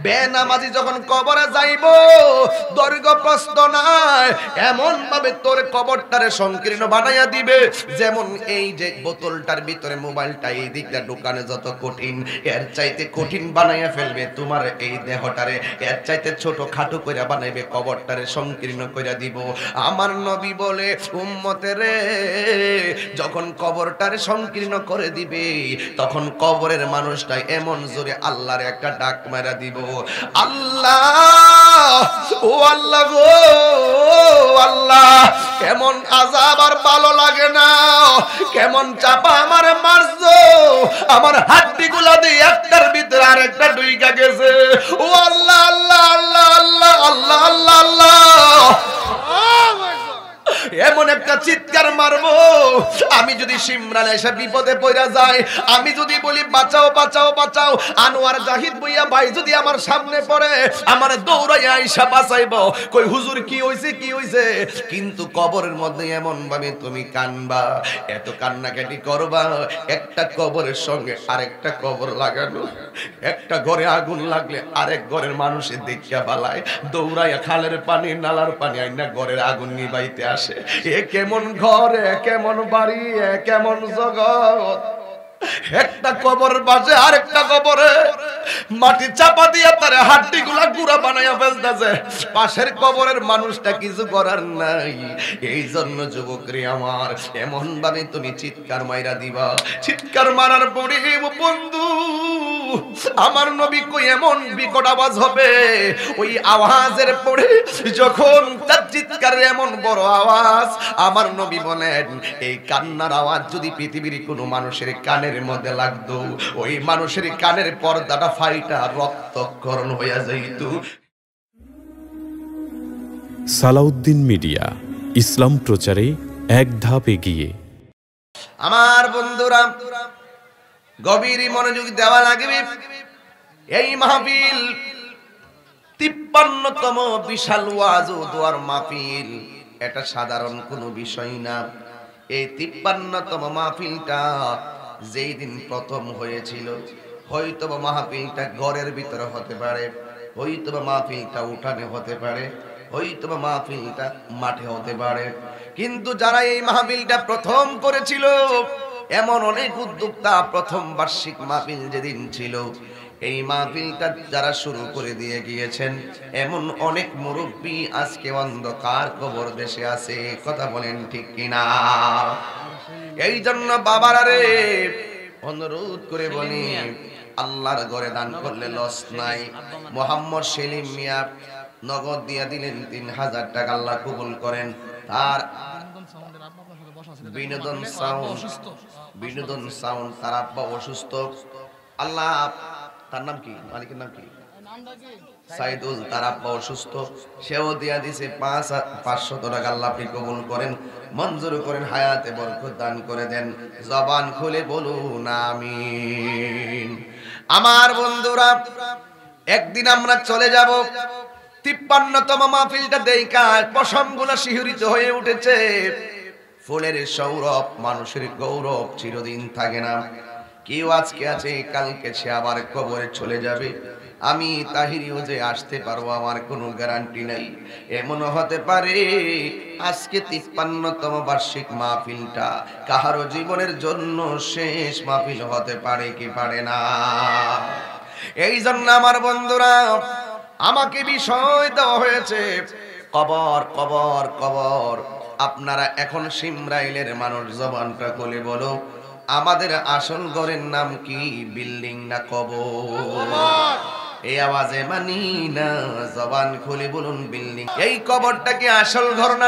বেনামাজি যখন কবরে যাইব দৈর্ঘ্য প্রস্থ নাই, এমন ভাবে তোর কবরটারে সংকীর্ণ বানাইয়া দিবে যেমন এই যে বোতলটার ভিতরে মোবাইলটা এই দিকটা ঢোকানো যত কঠিন, এর চাইতে কঠিন বানাইয়া ফেলবে তোমার এই দেহটারে, এর চাইতে ছোট খাটো কইরা বানাইবে, কবরটারে সংকীর্ণ কইরা দিব। আমার নবী বলে উম্মতের রে যখন কবরটারে সংকীর্ণ করে দিবে তখন কবরের মানুষটা এমন জোরে আল্লাহর একটা ডাক মারা দিব, আল্লাহ ও আল্লাহ গো আল্লাহ, কেমন আযাব আর ভালো লাগে না, কেমন চাপা আমার মারছো, আমার হাড্ডিগুলা দিয়ে একটার ভিতরে আরেকটা ঢুইকা গেছে, ও আল্লাহ আল্লাহ আল্লাহ আল্লাহ আল্লাহ আল্লাহ আল্লাহ, এমন একটা চিৎকার মারবো আমি যদি সিমরান এসে বিপদে পড়া যায়, আমি যদি বলি বাঁচাও বাঁচাও বাঁচাও, আনোয়ার জাহিদ ভুইয়া ভাই যদি আমার সামনে পড়ে আমার দৌড়াইয়া আইসা বাঁচাইবো, কই হুজুর কি হইছে কি হইছে, কিন্তু কবরের মধ্যে এমন ভাবে তুমি কানবা, এত কান্নাকাটি করবা, একটা কবরের সঙ্গে আরেকটা কবর লাগানো, একটা ঘরে আগুন লাগলে আরেক ঘরের মানুষের দেখিয়া বালায় দৌড়াইয়া খালের পানি নালার পানি আইনা ঘরের আগুন নিবাইতে আসে, এ কেমন ঘর, এ কেমন বাড়ি, এ কেমন জগৎ, একটা কবর বাজে আরেকটা কবরে মাটি চাপা দিয়া তারে হাড্ডিগুলা গুড়া বানাইয়া ফেলতেছে, পাশের কবরের মানুষটা কিছু করার নাই। এই জন্য যুবকরে আমার এমন ভাবে তুমি চিৎকার মাইরা দিবা, চিৎকার মারার পরে বন্ধু আমার নবী কই এমন বিকট আওয়াজ হবে, ওই আওয়াজের পরে যখন তার চিৎকারের এমন বড় আওয়াজ, আমার নবী বলেন এই কান্নার আওয়াজ যদি পৃথিবীর কোনো মানুষের কানের মধ্যে লাগতো, ওই মানুষের কানের পর্দাটা ফাইটা রক্তক্ষরণ হইয়া যাইত। সালাউদ্দিন মিডিয়া, ইসলাম প্রচারে এক ধাপ এগিয়ে। আমার বন্ধুরা গভীর মনোযোগ দেওয়া লাগবে, এই মাহফিল 53তম বিশাল ওয়াজ ও দোয়ার মাহফিল, এটা সাধারণ কোনো বিষয় না। এই 53তম মাহফিলটা যেই দিন প্রথম হয়েছিল, হয়তোবা মাহফিলটা ঘরের ভিতরে হতে পারে, হয়তোবা মাহফিলটা উঠানে হতে পারে, হয়তোবা মাহফিলটা মাঠে হতে পারে, কিন্তু যারা এই মাহফিলটা প্রথম করেছিল, এমন অনেক উদ্যোক্তা প্রথম বার্ষিক মাহফিল যেদিন ছিল, এই মাহফিলটা যারা শুরু করে দিয়ে গিয়েছেন, এমন অনেক মুরব্বী আজকে অন্ধকার কবর দেশে আছে, কথা বলেন ঠিক কিনা? এই জন্য বাবারা রে অনুরোধ করে বলি, আল্লাহর ঘরে দান করলে লস নাই। মোহাম্মদ সেলিম মিয়া নগদ দিয়া দিলেন 3000 টাকা, আল্লাহ কবুল করেন। তার বিনোদন সাউন্ড তার আব্বা অসুস্থ, আল্লাহ, তার নাম কি, মালিকের নাম কি, সাইদুল, তার আব্বা অসুস্থ, সেও দিয়া দিছে 500 টাকা, আল্লাহ আপনি কবুল করেন, মঞ্জুর করেন, হায়াতে বরকত দান করে দেন, জবান খুলে বলুন আমিন। আমার বন্ধুরা একদিন আমরা চলে যাব, 53তম মাহফিলটা দেখা পশমগুলো শিহরিত হয়ে উঠেছে। ফুলের সৌরভ, মানুষের গৌরব চিরদিন থাকে না, কেউ আজকে আছে কালকে সে আবার কবরে চলে যাবে। আমি তাহিরিও যে আসতে পারবো আমার কোনো গ্যারান্টি নাই, এমনও হতে পারে আজকে 53তম বার্ষিক মাহফিলটা কাহারো জীবনের জন্য শেষ মাহফিল হতে পারে কি পারে না। এই জন্য আমার বন্ধুরা আমাকে বিষয় দেওয়া হয়েছে কবর কবর কবর। আপনারা এখন সিমরাইলের মানুষ জবানটা খুলে বলো, আমাদের আসল ঘরের নাম কি, বিল্ডিং না কবর? এই আওয়াজে মানি না, জবান খুলে বলুন বিল্ডিং। এই কবরটা কি আসল ঘর না